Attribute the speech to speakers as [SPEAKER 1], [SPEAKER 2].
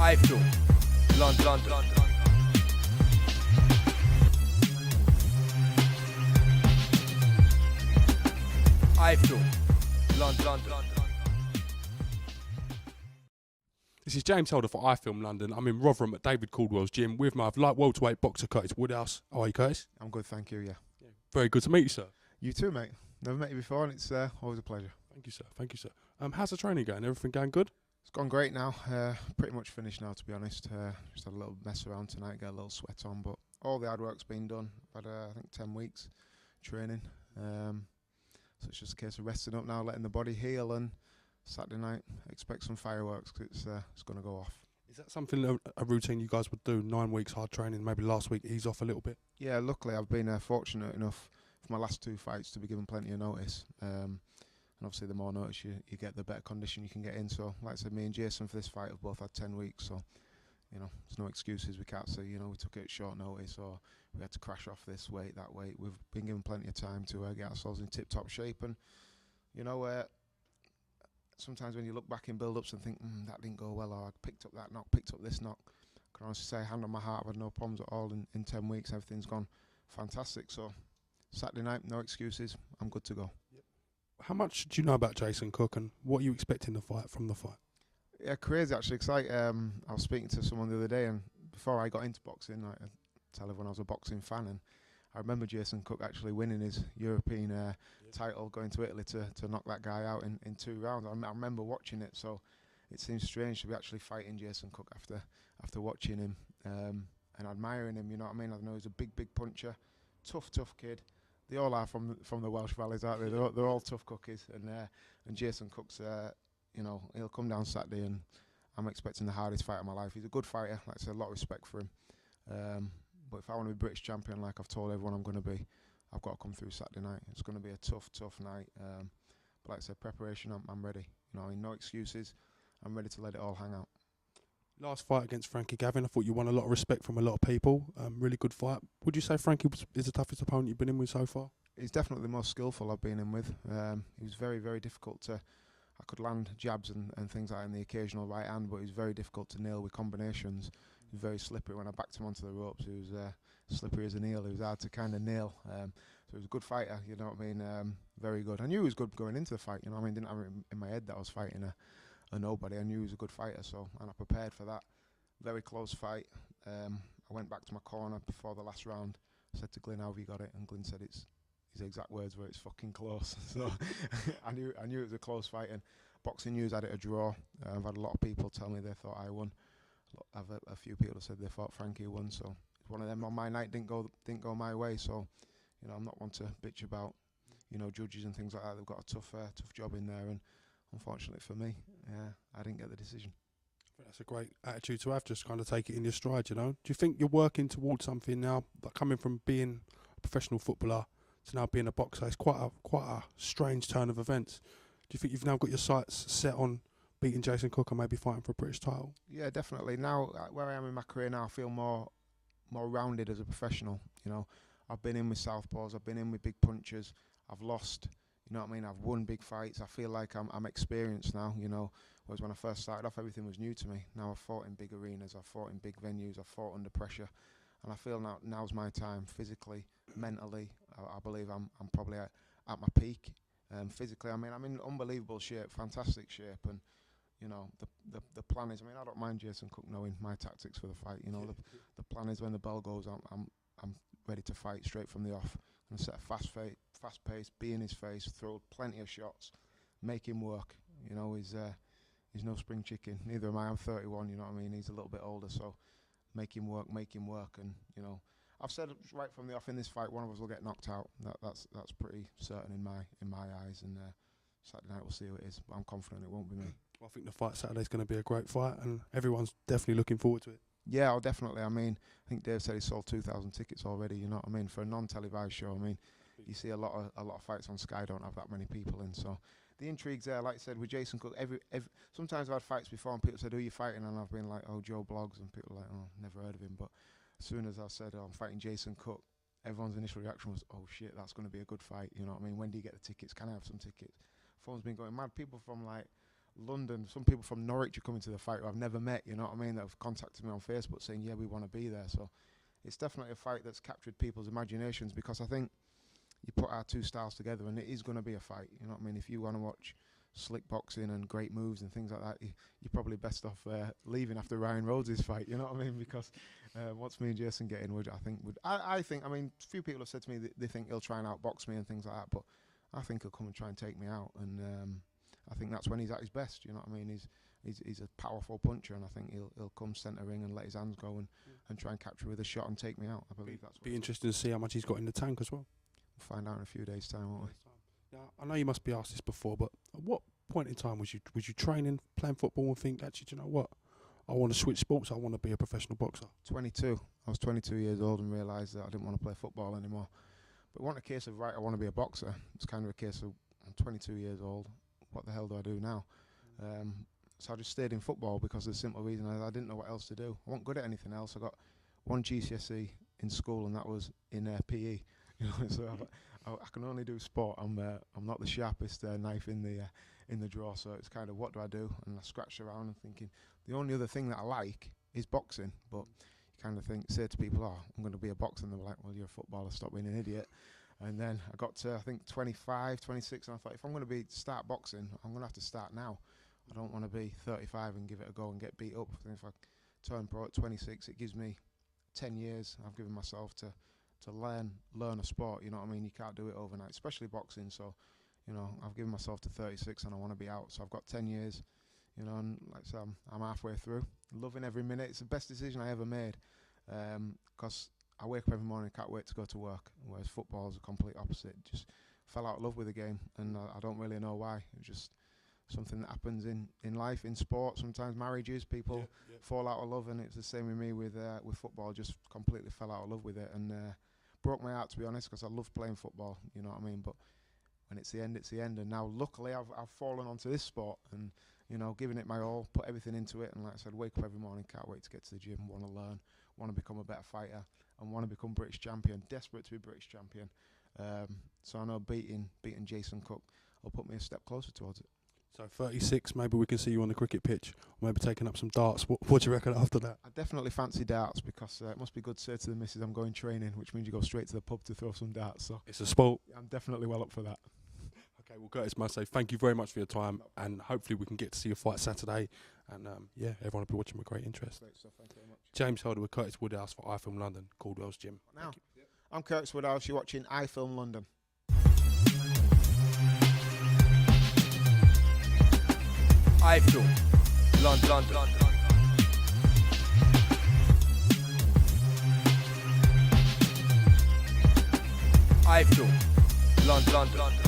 [SPEAKER 1] iFILM, London. iFILM, London.
[SPEAKER 2] This is James Holder for iFILM London. I'm in Rotherham at David Coldwell's gym with my light welterweight boxer Curtis Woodhouse. How are you, Curtis?
[SPEAKER 3] I'm good, thank you, yeah.
[SPEAKER 2] Very good to meet you, sir.
[SPEAKER 3] You too, mate. Never met you before, and it's always a pleasure.
[SPEAKER 2] Thank you, sir. Thank you, sir. How's the training going? Everything going good?
[SPEAKER 3] It's gone great now. Pretty much finished now, to be honest. Just had a little mess around tonight, get a little sweat on, but all the hard work's been done. I've had, I think, 10 weeks training. So it's just a case of resting up now, letting the body heal, and Saturday night, expect some fireworks, 'cause it's going to go off.
[SPEAKER 2] Is that something, a routine you guys would do, 9 weeks hard training, maybe last week ease off a little bit?
[SPEAKER 3] Yeah, luckily I've been fortunate enough for my last 2 fights to be given plenty of notice. And obviously the more notice you get, the better condition you can get in. So like I said, me and Jason for this fight have both had 10 weeks. So, you know, there's no excuses. We can't say, you know, we took it at short notice or we had to crash off this weight, that weight. We've been given plenty of time to get ourselves in tip-top shape. And, you know, sometimes when you look back in build-ups and think, that didn't go well, or I picked up that knock, picked up this knock, I can honestly say, hand on my heart, I've had no problems at all in 10 weeks. Everything's gone fantastic. So Saturday night, no excuses. I'm good to go.
[SPEAKER 2] Yep. How much do you know about Jason Cook, and what are you expecting from the fight?
[SPEAKER 3] Yeah, crazy actually. Cause I was speaking to someone the other day, and before I got into boxing, I tell everyone I was a boxing fan, and I remember Jason Cook actually winning his European title, going to Italy to knock that guy out in 2 rounds. I remember watching it, so it seems strange to be actually fighting Jason Cook after watching him and admiring him. You know what I mean? I know he's a big puncher, tough kid. They all are from the Welsh Valleys, aren't they? They're all tough cookies, and Jason Cook's you know, he'll come down Saturday, and I'm expecting the hardest fight of my life. He's a good fighter, like I said, a lot of respect for him. But if I want to be British champion, like I've told everyone I'm going to be, I've got to come through Saturday night. It's going to be a tough night. But like I said, preparation, I'm ready. You know, I mean, no excuses. I'm ready to let it all hang out.
[SPEAKER 2] Last fight against Frankie Gavin, I thought you won a lot of respect from a lot of people. Really good fight. Would you say Frankie is the toughest opponent you've been in with so far?
[SPEAKER 3] He's definitely the most skillful I've been in with. He was very difficult to... I could land jabs and things like that in the occasional right hand, but he was very difficult to nail with combinations. He was very slippery. When I backed him onto the ropes, he was slippery as an eel. He was hard to kind of nail. So he was a good fighter, you know what I mean? Very good. I knew he was good going into the fight, you know what I mean? Didn't have it in my head that I was fighting a nobody. I knew he was a good fighter, and I prepared for that. Very close fight. I went back to my corner before the last round. I said to Glyn, how have you got it? And Glyn said his exact words were, it's fucking close. So I knew it was a close fight. And Boxing News had it a draw. I've had a lot of people tell me they thought I won. I've had a few people said they thought Frankie won. So one of them on my night didn't go my way. So, you know, I'm not one to bitch about, you know, judges and things like that. They've got a tough job in there, and unfortunately for me, I didn't get the decision.
[SPEAKER 2] That's a great attitude to have, just kind of take it in your stride, you know. Do you think you're working towards something now, like coming from being a professional footballer to now being a boxer? It's quite a strange turn of events. Do you think you've now got your sights set on beating Jason Cook and maybe fighting for a British title?
[SPEAKER 3] Yeah, definitely. Now, where I am in my career now, I feel more rounded as a professional. You know, I've been in with southpaws, I've been in with big punches, I've lost. You know what I mean? I've won big fights. I feel like I'm experienced now, you know. Whereas when I first started off, everything was new to me. Now I've fought in big arenas, I've fought in big venues, I've fought under pressure. And I feel now's my time, physically, mentally. I believe I'm probably at my peak. Physically, I mean, I'm in unbelievable shape, fantastic shape. And, you know, the plan is, I mean, I don't mind Jason Cook knowing my tactics for the fight. You know, the plan is when the bell goes, I'm ready to fight straight from the off. And set a fast pace, be in his face, throw plenty of shots, make him work. You know, he's no spring chicken. Neither am I. I'm 31. You know what I mean? He's a little bit older, so make him work. And you know, I've said right from the off in this fight, one of us will get knocked out. That's pretty certain in my eyes. And Saturday night we'll see who it is. But I'm confident it won't be me.
[SPEAKER 2] Well, I think the fight Saturday's going to be a great fight, and everyone's definitely looking forward to it.
[SPEAKER 3] Yeah, oh, definitely. I mean, I think Dave said he sold 2,000 tickets already. You know what I mean? For a non-televised show, I mean, you see a lot of fights on Sky don't have that many people in. So the intrigue's there. Like I said, with Jason Cook, sometimes I've had fights before and people said, who are you fighting? And I've been like, oh, Joe Bloggs. And people are like, oh, never heard of him. But as soon as I said, oh, I'm fighting Jason Cook, everyone's initial reaction was, oh, shit, that's going to be a good fight. You know what I mean? When do you get the tickets? Can I have some tickets? Phone's been going mad. People from like London, some people from Norwich are coming to the fight who I've never met, you know what I mean, that have contacted me on Facebook saying, yeah, we want to be there. So it's definitely a fight that's captured people's imaginations, because I think you put our two styles together and it is going to be a fight, you know what I mean. If you want to watch slick boxing and great moves and things like that, you're probably best off leaving after Ryan Rhodes' fight, you know what I mean, because once me and Jason get in, I think, I mean, a few people have said to me that they think he'll try and outbox me and things like that, but I think he'll come and try and take me out, and I think that's when he's at his best, you know what I mean. He's a powerful puncher, and I think he'll come centre ring and let his hands go and try and capture with a shot and take me out. I believe that's
[SPEAKER 2] be interesting to see how much he's got in the tank as well.
[SPEAKER 3] We'll find out in a few days' time, won't we?
[SPEAKER 2] Now, I know you must be asked this before, but at what point in time was you training, playing football, and think, actually, do you know what? I want to switch sports. I want to be a professional boxer.
[SPEAKER 3] 22. I was 22 years old and realised that I didn't want to play football anymore. But it wasn't a case of, right, I want to be a boxer. It's kind of a case of, I'm 22 years old. What the hell do I do now? So I just stayed in football because of the simple reason I didn't know what else to do. I wasn't good at anything else. I got one GCSE in school, and that was in PE. You know, so I can only do sport. I'm not the sharpest knife in the drawer. So it's kind of, what do I do? And I scratched around and thinking the only other thing that I like is boxing. But you kind of say to people, oh, I'm going to be a boxer, and they're like, well, you're a footballer. Stop being an idiot. And then I got to, I think, 25, 26, and I thought, if I'm going to start boxing, I'm going to have to start now. I don't want to be 35 and give it a go and get beat up. I think if I turn pro at 26, it gives me 10 years. I've given myself to learn a sport, you know what I mean. You can't do it overnight, especially boxing. So, you know, I've given myself to 36 and I want to be out. So I've got 10 years, you know, and like I said, I'm halfway through. Loving every minute. It's the best decision I ever made, because I wake up every morning and can't wait to go to work, whereas football is the complete opposite. Just fell out of love with the game, and I don't really know why. It's just something that happens in life, in sport. Sometimes marriages, people fall out of love, and it's the same with me with football. Just completely fell out of love with it, and broke my heart, to be honest, because I love playing football, you know what I mean. But when it's the end, it's the end. And now, luckily, I've fallen onto this sport, and you know, giving it my all, put everything into it. And like I said, wake up every morning, can't wait to get to the gym, want to learn, want to become a better fighter, and want to become British champion. Desperate to be British champion. So I know beating Jason Cook will put me a step closer towards it.
[SPEAKER 2] So 36, maybe we can see you on the cricket pitch, or maybe taking up some darts. What do you reckon after that? I
[SPEAKER 3] definitely fancy darts, because it must be good to say to the missus I'm going training, which means you go straight to the pub to throw some darts. So
[SPEAKER 2] it's a sport.
[SPEAKER 3] I'm definitely well up for that.
[SPEAKER 2] Okay, well, Curtis, must say thank you very much for your time, and hopefully we can get to see your fight Saturday. And yeah, everyone will be watching with great interest.
[SPEAKER 3] Great stuff, thank you very much.
[SPEAKER 2] James Holder with Curtis Woodhouse for iFILM London, Coldwell's Gym.
[SPEAKER 3] Now, I'm Curtis Woodhouse. You're watching iFILM London.
[SPEAKER 1] iFILM London. iFILM London.